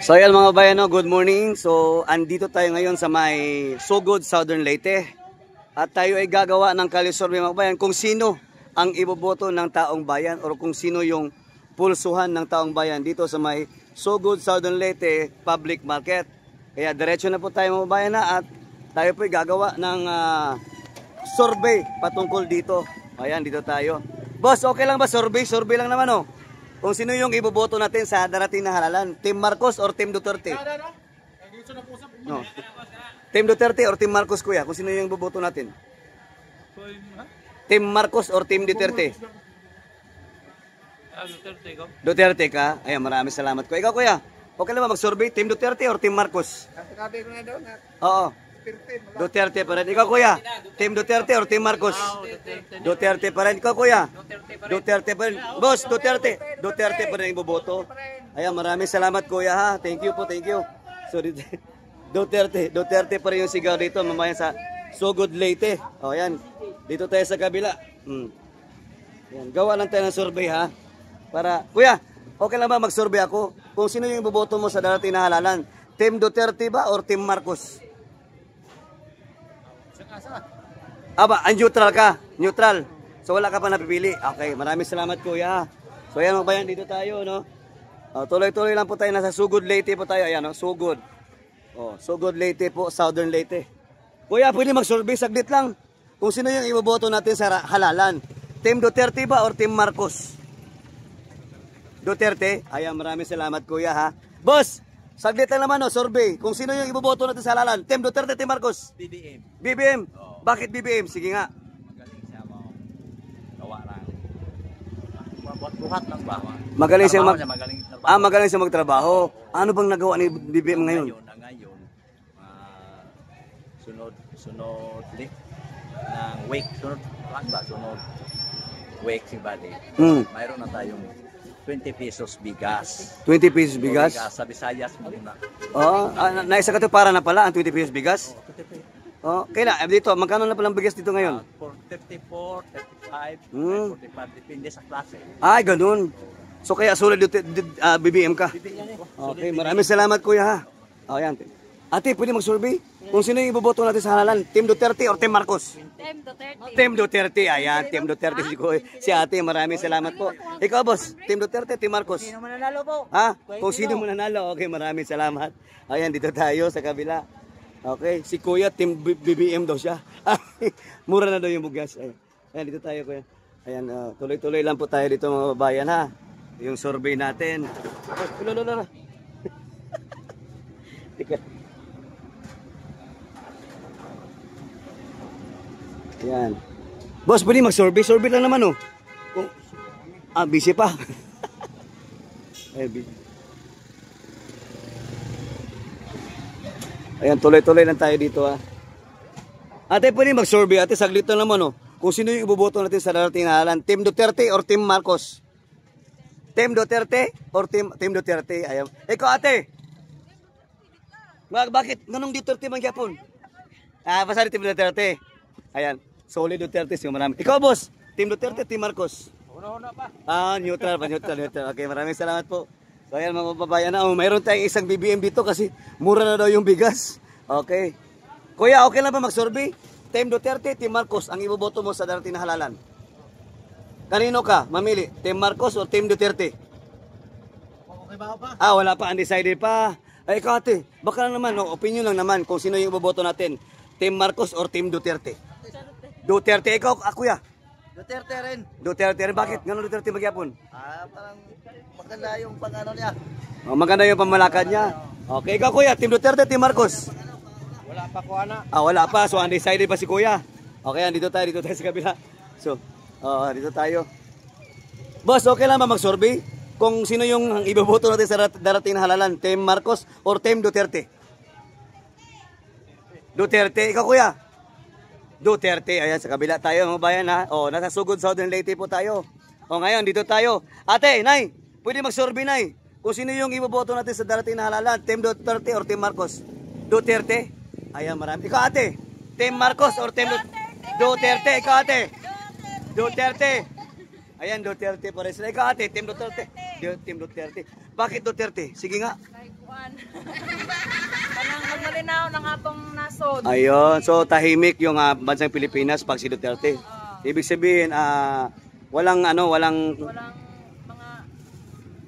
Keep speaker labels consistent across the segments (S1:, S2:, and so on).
S1: So ayan mga bayan, no, good morning. So andito tayo ngayon sa may Sugod, Southern Leyte. At tayo ay gagawa ng kalisurvey mga bayan kung sino ang iboboto ng taong bayan o kung sino yung pulsuhan ng taong bayan dito sa may Sugod, Southern Leyte Public Market. Kaya diretso na po tayo mga bayan na at tayo po ay gagawa ng survey patungkol dito. Ayan, dito tayo. Boss, okay lang ba survey? Survey lang naman oh. Kung sino yung iboboto natin sa darating na halalan, Team Marcos or Team Duterte? No. Team Duterte or Team Marcos, kuya? Kung sino yung iboboto natin? Team Marcos or Team Duterte? Duterte ka? Ayan, maraming salamat ko. Ikaw, kuya, okay lang ba mag-survey? Team Duterte or Team Marcos? Oo. Duterte pa rin. Ikaw, kuya, Team Duterte or Team Marcos? Duterte pa rin. Ikaw, kuya? Duterte pa rin. Boss, Duterte. Duterte pa rin yung boboto. Ayan, maraming salamat, kuya, ha. Thank you po, thank you. Sorry. Duterte pa rin yung sigaw dito, mamayan sa Sugod, Leyte. O, ayan. Dito tayo sa kabila. Ayan, gawa lang tayo ng survey, ha. Para, kuya, okay lang ba mag-survey ako? Kung sino yung boboto mo sa darating na halalan? Team Duterte ba or Team Marcos? Aba, ang neutral ka. Neutral. So wala ka pa napipili. Okay, maraming salamat kuya. So ayan mga bayan, dito tayo, no? Tuloy-tuloy lang po tayo. Nasa Sugod, Leyte po tayo. Ayan, no? Sugod. Sugod, Leyte po, Southern Leyte. Kuya, pwede mag-survey, saglit lang. Kung sino yung iboboto natin sa halalan. Team Duterte ba or Team Marcos? Duterte. Ayan, maraming salamat kuya, ha. Boss, saglit lang naman, no, survey. Kung sino yung iboboto natin sa halalan? Team Duterte, Team Marcos?
S2: BBM.
S1: BBM? Oh. Bakit BBM? Sige nga.
S2: Magaling siya mo. Gawa lang. Buhat lang ba?
S1: Magaling siya
S2: magaling
S1: siya magtrabaho. Ano bang nagawa ni BBM ngayon?
S2: Ngayon, sunod lift ng wake. Sunod wake si Bali. Mayroon na tayong 20 pesos bigas.
S1: 20 pesos bigas?
S2: Sa Visayas muna.
S1: Naisa ka to para na pala ang 20 pesos bigas? Kailan? Dito, magkano na palang bigas dito ngayon?
S2: 34, 35, 45, depende sa klase.
S1: Ay, ganun. So kaya sulit BBM ka? Okay, maraming salamat kuya, ha. Ayan. Ate, pwede mag-survey? Kung sino yung iboboto natin sa halalan? Team Duterte or Team Marcos?
S3: Team Duterte.
S1: Team Duterte, ayan. Team Duterte si ate, maraming salamat po. Ikaw boss, Team Duterte, Team Marcos?
S3: Sino mananalo po?
S1: Ha? Kung sino mananalo, okay, maraming salamat. Ayan, dito tayo sa kabila. Okay, si kuya, Team BBM daw siya. Mura na daw yung bugas. Ayan, dito tayo kuya. Ayan, tuloy-tuloy lang po tayo dito mga babayan, ha. Yung survey natin. Lolo. Yan. Boss, pwede mag-survey? Survey lang naman, oh. Busy pa. Busy. Ayan, tuloy-tuloy lang tayo dito, ha. Ate, pwede mag-survey? Ate, saglit lang naman, oh. Kung sino yung iboboto natin sa darating na halalan? Team Duterte or Team Marcos? Team Duterte or Team Duterte? Ayan. Ikaw, ate. Bakit? Ganong Duterte man gyapon? Basta Team Duterte. Ayan. Solid Duterte siya, marami. Ikaw, boss, Team Duterte, Team Marcos? Una pa. Neutral pa, neutral. Okay, maraming salamat po. So, ayan mga babayan na. Mayroon tayong isang BBM dito kasi mura na daw yung bigas. Okay. Kuya, okay lang ba mag-survey? Team Duterte, Team Marcos, ang iboboto mo sa darating na halalan? Kanino ka mamili? Team Marcos o Team Duterte?
S2: Okay ba pa?
S1: Wala pa, undecided pa. Ay, ikaw ate, baka lang naman, opinion lang naman kung sino yung iboboto natin. Team Marcos or Team Duterte? Duterte, ikaw, kuya?
S2: Duterte rin.
S1: Duterte rin, bakit? Ganun Duterte magyapon?
S2: Parang maganda yung pang-ano niya.
S1: Maganda yung pamalakad niya. Okay, ikaw kuya, Team Duterte, Team Marcos?
S2: Wala pa ko ana.
S1: Wala pa, so undecided pa si kuya. Okay, dito tayo sa kabila. So, dito tayo. Boss, okay lang ba mag-survey? Kung sino yung iboboto natin sa darating na halalan, Team Marcos or Team Duterte? Duterte, ikaw kuya? Duterte, ayan sa kabila tayo mga bayan, ha. Nasa Sugod, Southern Leyte po tayo. Ngayon dito tayo. Ate, nay, pwede mag-survey nay. Kung sino yung iboboto natin sa darating na halalan, Team Duterte or Team Marcos? Duterte. Ayan, marami. Ikaw ate, Team Marcos or Team Duterte? Ikaw ate? Duterte. Ayan, Duterte pa rin sila. Ikaw ate, Team Duterte. Team Duterte. Bakit Duterte? Sige nga.
S3: Kanang magmalinaw ng atong nasod.
S1: Ayun, so tahimik yung bansang Pilipinas pag si Duterte. Ibig sabihin, walang
S3: Walang mga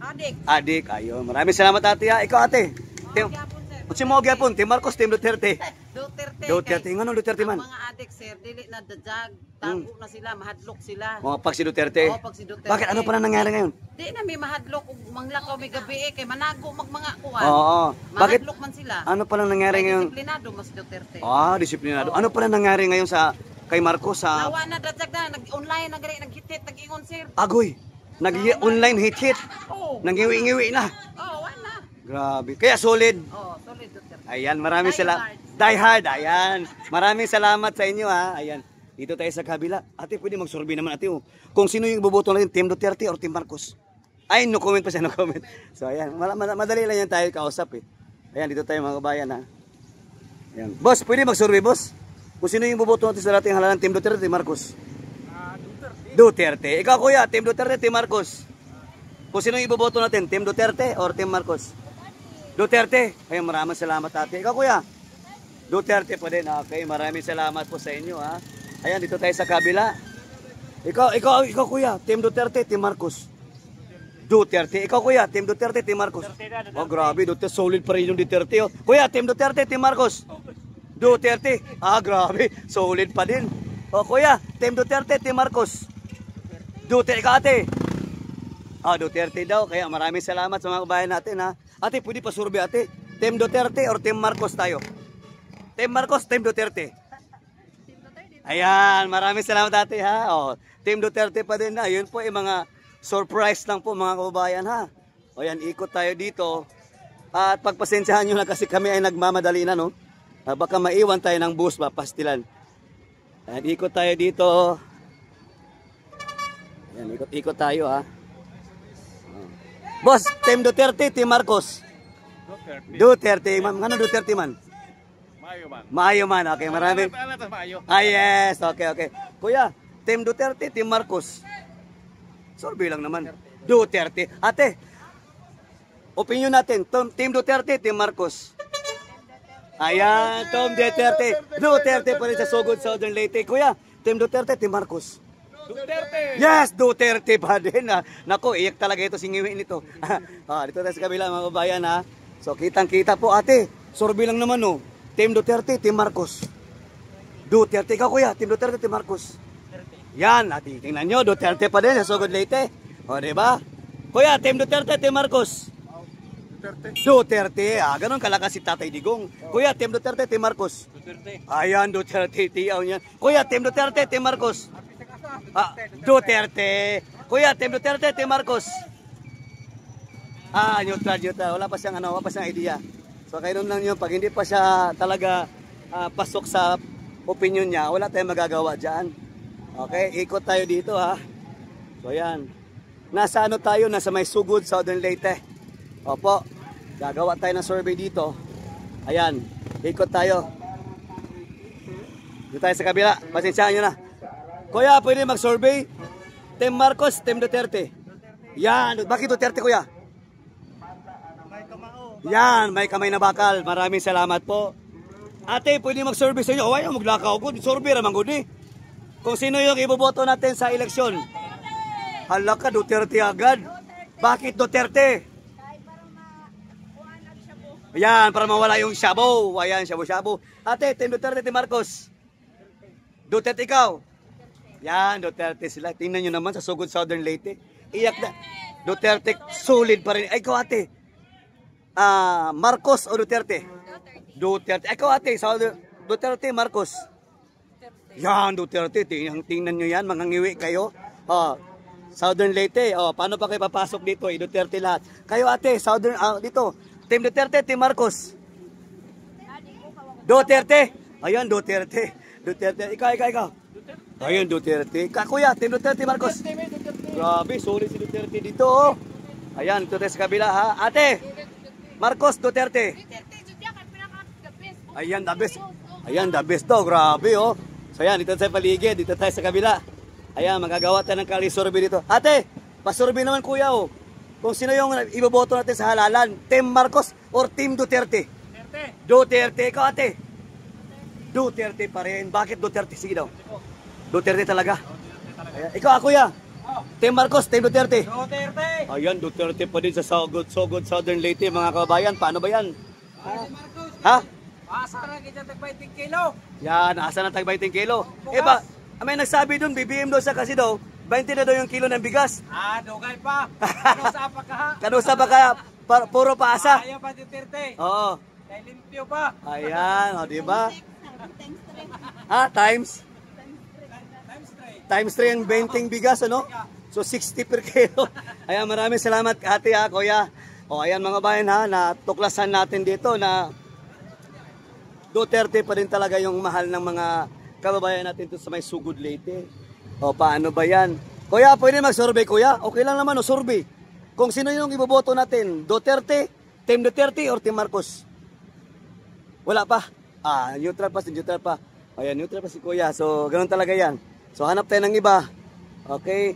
S3: adik.
S1: adik. Ayun, maraming salamat ate ha. Ikaw ate.
S3: Gyapon, sir.
S1: Kung si mo gyapon, Team Marcos, Team Duterte.
S3: Duterte.
S1: Duterte, nga nung Duterte man.
S3: Ang mga adik, sir, dili na dadag. Tago na sila, mahadlok sila.
S1: Mga pag si Duterte.
S3: Oo, pag si Duterte.
S1: Bakit ano pa na nangyari ngayon?
S3: Di na may mahadlok ug manglakaw may gabi kay manago mga kuan.
S1: Oo. Bakit?
S3: Mahadlok man sila.
S1: Ano pa lang nangyari
S3: May
S1: ngayon?
S3: disiplinado mas Duterte.
S1: Disiplinado. Ano pa lang nangyari ngayon sa kay Marcos sa
S3: Nawa na dadag na nag-online na gari naghitit nag-ingon sir.
S1: Agoy? Nag-online hit-hit.
S3: Oo.
S1: Nangiwi-ngiwi na.
S3: Oh, wala.
S1: Grabe. Kaya solid.
S3: Oh, solid Duterte.
S1: Ayan, maraming
S3: Die
S1: salamat.
S3: hard.
S1: Die hard, ayan. Maraming salamat sa inyo ha. Ayan. Dito tayo sa kabila. Ate, pwede mag-survey naman ate. Kung sino yung iboboto natin, Team Duterte or Team Marcos? Ay, no comment pa siya, no comment. So ayan, madali lang yan tayo kausap eh. Ayan, dito tayo mga kabayan ha. Ayan. Boss, pwede mag-survey boss? Kung sino yung iboboto natin sa dating halalan, Team Duterte, Team Marcos? Duterte. Ikaw kuya, Team Duterte, Team Marcos? Kung sino yung iboboto natin, Team Duterte or Team Marcos? Duterte. Ay, maraming salamat ate. Ikaw kuya? Duterte po din. Okay, maraming salamat po sa inyo ha. Ayan, dito tayo sa kabila. Ikaw kuya, Team Duterte, Team Marcos? Duterte. Ikaw kuya, Team Duterte, Team Marcos? Oh, grabe, Duterte, solid pa rin yung Duterte. Oh. Kuya, Team Duterte, Team Marcos? Duterte. Grabe, solid pa din. Oh, kuya, Team Duterte, Team Marcos? Duterte. Ikaw ate? Duterte daw. Kaya maraming salamat sa mga kabayan natin ha. Ate, pwede pa survey ate. Team Duterte or Team Marcos tayo? Team Marcos, Team Duterte? Ayan, maraming salamat ate ha. Team Duterte pa din na. Yun po mga surprise lang po mga kababayan ha. O yan, ikot tayo dito. At pagpasensyahan nyo na kasi kami ay nagmamadali na no. Baka maiwan tayo ng bus pastilan. Ayan, ikot tayo dito. Ayan, ikot tayo ha. Boss, Team Duterte, Team Marcos? Duterte. Ano Duterte man? Maayo man. Okay, maraming. Yes. Okay. Kuya, Team Duterte, Team Marcos? Survey lang naman. Duterte. Ate, opinion natin. Team Duterte, Team Marcos? Ayan, Team Duterte. Duterte pa rin sa Sugod, Southern Leyte. Kuya, Team Duterte, Team Marcos? Duterte. Yes, Duterte pa din. Naku, iyak talaga ito, singiwin nito. Dito tayo sa kabila mga kabayan ha. So, kitang-kita po ate. Survey lang naman no. Team Duterte, Team Marcos? Duterte. Ikaw kuya, Team Duterte, Team Marcos? Yan, tingnan nyo, Duterte pa din sa Sugod Leyte. O, diba? Kuya, Team Duterte, Team Marcos? Duterte. Ganon kalakas si Tatay Digong. Kuya, Team Duterte, Team Marcos? Duterte. Ayan, Duterte. Tiyaw niyan. Kuya, Team Duterte, Team Marcos? Duterte. Kuya, Team Duterte, Team Marcos? Neutral. Wala pa siyang idea. So, kayo lang yun. Pag hindi pa siya talaga pasok sa opinion niya, wala tayong magagawa dyan. Okay, ikot tayo dito ha. So, ayan. Nasa tayo? Nasa may Sugod, Southern Leyte. Opo. Gagawa tayo ng survey dito. Ayan. Ikot tayo. Dito tayo sa kabila. Pasensyahan nyo na. Kuya, pwede mag-survey? Team Marcos, Team Duterte? Yan. Bakit Duterte, kuya? Yan. May kamay na bakal. Maraming salamat po. Ate, pwede mag-survey sa inyo. Ayaw, maglakaw ko. Survey naman ko di. Kung sino yung iboboto natin sa eleksyon. Hala ka, Duterte agad. Bakit Duterte? Yan, para mawala yung shabu. Ayan, shabu-shabu. Ate, Team Duterte, Team Marcos? Duterte ikaw? Yan, Duterte sila. Tingnan nyo naman sa Sugod, Southern Leyte. Iyak na. Duterte, solid pa rin. Ay, ikaw ate. Marcos o Duterte? Duterte. Ikaw ate, Duterte, Marcos? Yan, Duterte. Tingnan nyo yan, mga ngiwi kayo. Southern Leyte. Paano pa kayo papasok dito? Duterte lahat. Kayo ate, Southern, dito. Team Duterte, Team Marcos? Duterte. Ayan, Duterte. Duterte. Ikaw. Ayun, Duterte. Kuya, Team Duterte, Marcos? Grabe, sorry si Duterte dito. Ayan, ito tayo sa kabila ha. Ate, Marcos, Duterte? Ayan, the best. Ayan, the best to. Grabe oh. So ayan, dito tayo sa paligid. Dito tayo sa kabila. Ayan, magagawa tayo ng kali-survey dito. Ate, pasurvey naman kuya oh. kung sino yung iboboto natin sa halalan, Team Marcos or Team Duterte? Duterte. Ikaw ate? Duterte pa rin. Bakit Duterte? Sige daw. Duterte talaga. Ayan. Ikaw kuya? Team Marcos, Team Duterte.
S2: Duterte!
S1: Ayan, Duterte pa din sa So Good Southern Leyte, mga kababayan. Paano ba yan? Ha?
S2: Asa na kita tag 20 kilo?
S1: Yan, asa na tag 20 kilo. Eh ba, may nagsabi dun, BBM daw siya kasi daw, 20 na daw yung kilo ng bigas.
S2: Dugay pa. Ano sa pa ka ha?
S1: Kanusa ba kaya? Puro paasa.
S2: Ayaw pa Duterte.
S1: Oo.
S2: Kay limpyo pa.
S1: Ayan, o diba? Ha, times? Times 3 ang 20 bigas, ano? So 60 per kilo. Ayan, maraming salamat ate ha, kuya. O ayan mga bayan ha, natuklasan natin dito na Duterte pa rin talaga yung mahal ng mga kababayan natin to sa may Sugod Leyte. O paano ba yan? Kuya, pwede mag-survey kuya? Okay lang naman o survey. Kung sino yung iboboto natin, Duterte, Team Duterte or Team Marcos? Wala pa. Neutral pa. Ayan, neutral pa si kuya. So, ganun talaga yan. So, hanap tayo ng iba. Okay.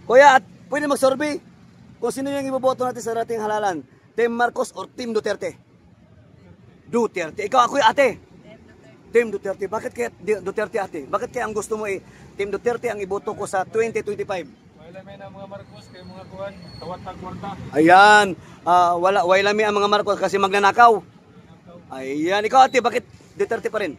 S1: Kuya, at pwede mag-survey. Kung sino yung iboboto natin sa dating halalan, Team Marcos or Team Duterte? Duterte. Ikaw ako ate. Team Duterte. Bakit kaya Duterte ate? Bakit kaya ang gusto mo Team Duterte ang iboto ko sa 2025?
S2: Wala may na mga Marcos kay mga kuan, tawat tag kwarta.
S1: Ayan. Wala may ang mga Marcos kasi magnanakaw. Ayan. Ikaw ate, bakit Duterte pa rin?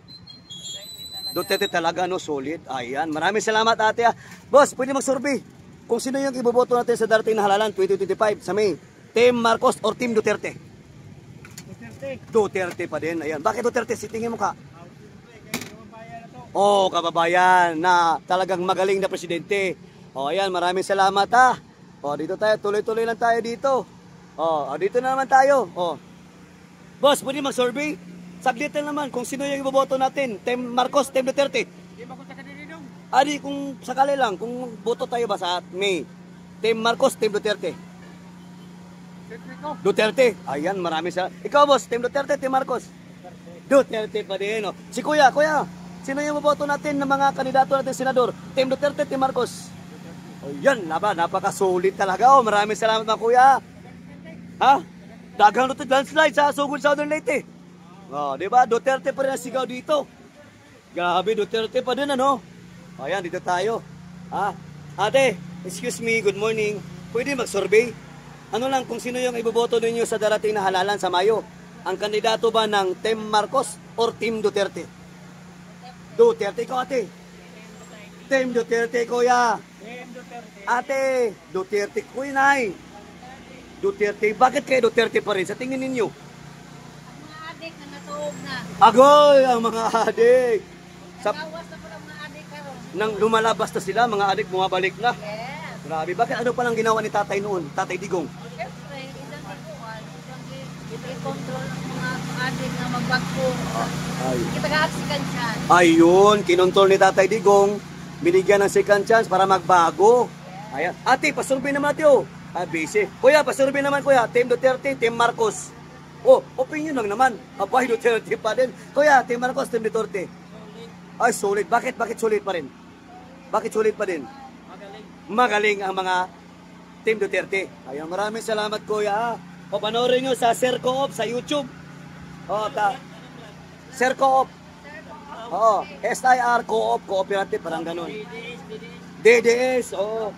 S1: Duterte talaga, no? Solid. Ayan. Maraming salamat ate. Boss, pwede mag-survey. Kung sino yung iboboto natin sa darating na halalan 2025 sa May. Team Marcos or Team Duterte? Duterte pa din. Ayan. Bakit Duterte? Sitingin mo ka. Oh, kababayan na talagang magaling na presidente. Oh, ayan. Maraming salamat ha. Oh, dito tayo. Tuloy-tuloy lang tayo dito. Oh, dito na naman tayo. Oh. Boss, pwede mag-survey? Saglit lang naman kung sino yung iboboto natin. Team Marcos, Team Duterte. Adi, kung sakali lang, kung boto tayo ba sa May. Team Marcos, Team Duterte. Duterte. Ayan, marami sa. Ikaw boss, Team Duterte, Team Marcos. Duterte pa din. Oh. Si kuya, sino yung boboto natin ng mga kandidato natin senador? Team Duterte, Team Marcos. Oh, yan, napaka-solid talaga. Oh, maraming salamat mga kuya. Ha? Dagang Duterte landslide sa Sugod Southern Leyte. Oh, di ba? Duterte pa rin ang sigaw dito. Grabe, Duterte pa din ano. Ayan, dito tayo. Ha? Ate, excuse me, good morning. Pwede mag-survey? Ano lang kung sino yung iboboto ninyo sa darating na halalan sa Mayo? Ang kandidato ba ng Team Marcos or Team Duterte? Duterte ko ate. Team Duterte kuya. Ate, Duterte kuya nay. Duterte, bakit kayo Duterte pa rin sa tingin ninyo?
S3: Mga adik na natuog na.
S1: Agoy, ang mga adik.
S3: Nagawas na pala mga adik karon.
S1: Nang lumalabas na sila, mga adik bumabalik na.
S3: Yes.
S1: Grabe, bakit ano palang ginawa ni tatay noon? Tatay Digong?
S3: Siyempre, isang ikuan, isang control ng mga adik na magbagpo.
S1: Ay.
S3: Kita ka-aksikan siya.
S1: Ayun, kinontrol ni tatay Digong. Binigyan ng second chance para magbago. Ayan. Ate, pasurvey naman natin oh. Busy. Kuya, pasurvey naman kuya. Team Duterte, Team Marcos. Oh, opinion lang naman. Abay, Duterte pa din. Kuya, Team Marcos, Team Duterte. Ay, solid. Bakit solid pa rin? Bakit solid pa din? Magaling ang mga Team Duterte. Ayun, maraming salamat kuya. O panoorin nyo sa Sir Co-op sa YouTube. Sir Co-op. Oo, SIR Co-op, cooperative, parang ganun. DDS, oo.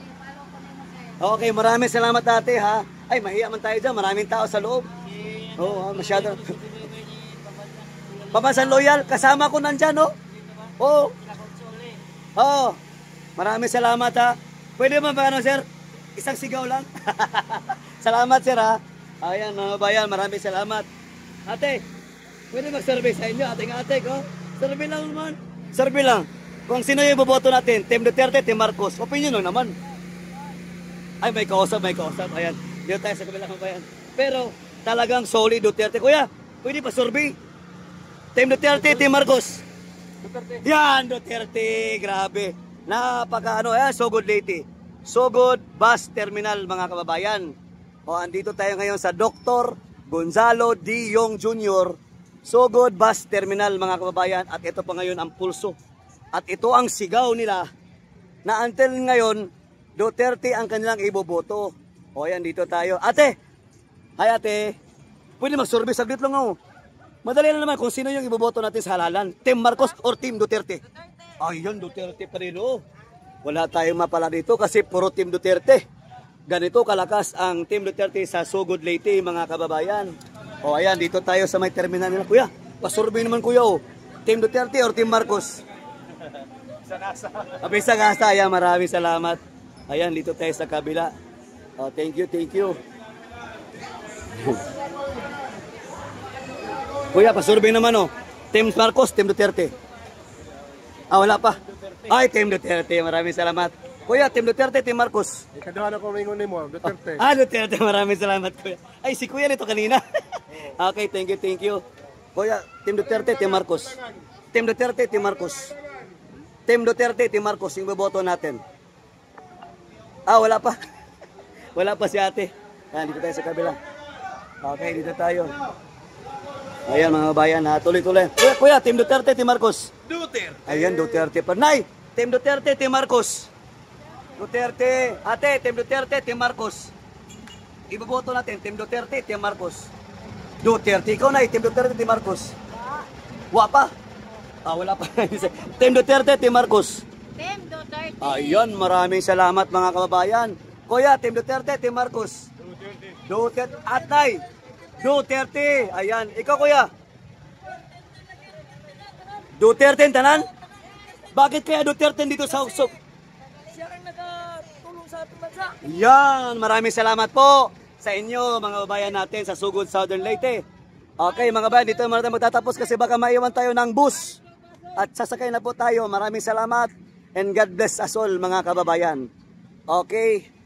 S1: Okay, maraming salamat ate ha. Ay, mahiya man tayo dyan, maraming tao sa loob. Oo, masyado. Pambansan Loyal, kasama ko nandyan, no? Oo. Oo. Maraming salamat ha. Pwede ba ano, sir? Isang sigaw lang. Salamat, sir ha. Ayan, mga bayan, maraming salamat. Ate, pwede mag-survey sa inyo, ating ate, ko. Survey lang naman. Survey lang. Kung sino yung boboto natin, Team Duterte, Team Marcos. Opinion lang naman. Ay, may kausap. Ayan, dito tayo sa kabilang bayan. Pero, talagang solid Duterte. Kuya, pwede pa survey? Team Duterte, Team Marcos. Duterte. Yan, Duterte. Grabe. Napaka Sugod Leyte. Sugod Bus Terminal, mga kababayan. O, andito tayo ngayon sa Dr. Gonzalo D. Yong Jr. Sugod Bus Terminal, mga kababayan. At ito pa ngayon ang pulso. At ito ang sigaw nila na until ngayon, Duterte ang kanilang iboboto. O yan, dito tayo. Ate! Hi ate! Pwede mag-survey, saglit lang ako. Madali na naman kung sino yung iboboto natin sa halalan. Team Marcos or Team Duterte? Ayun, Duterte pa rin oh. Wala tayong mapala dito kasi puro Team Duterte. Ganito kalakas ang Team Duterte sa Sugod, Leyte, mga kababayan. O ayan, dito tayo sa may terminal nila. Kuya, pasurvey naman kuya oh. Team Duterte or Team Marcos? Sa gasa. Ayan, maraming salamat. Ayan, dito tayo sa kabila. Oh, thank you, thank you. Kuya, pasurvey naman oh. Team Marcos, Team Duterte. Wala pa. Ay, Team Duterte. Maraming salamat. Kuya, Team Duterte, Team Marcos.
S4: Ikaduhan ako mingon mo, Duterte.
S1: Duterte. Maraming salamat, kuya. Ay, si kuya nito kanina. Okay, thank you, thank you. Kuya, Team Duterte, Team Marcos. Team Duterte, Team Marcos. Team Duterte, Team Marcos. Yung boboto natin. Wala pa. Wala pa si ate. Ayan, dito tayo sa kabila. Okay, dito tayo. Ayan mga bayan, tuloy-tuloy. Kuya, Team Duterte, Team Marcos.
S2: Duterte.
S1: Ayan, Duterte pa. Nay, Team Duterte, Team Marcos. Duterte. Ate, Team Duterte, Team Marcos. Iboboto natin, Team Duterte, Team Marcos. Duterte. Ikaw, Nay, Team Duterte, Team Marcos. Wapa. Wala pa. Team Duterte, Team Marcos.
S3: Team Duterte.
S1: Ayan, maraming salamat mga kababayan. Kuya, Team Duterte, Team Marcos. Duterte. At Nay, Duterte. Ayan. Ikaw, kuya. Duterte ang tanan? Bakit kaya Duterte dito sa Usok?
S3: Siya rin nakatulong sa ating bansa.
S1: Yan. Maraming salamat po sa inyo, mga babayan natin sa Sugod, Southern Leyte. Okay, mga bayan, dito naman tayo magtatapos kasi baka maiwan tayo ng bus. At sasakay na po tayo. Maraming salamat. And God bless us all, mga kababayan. Okay.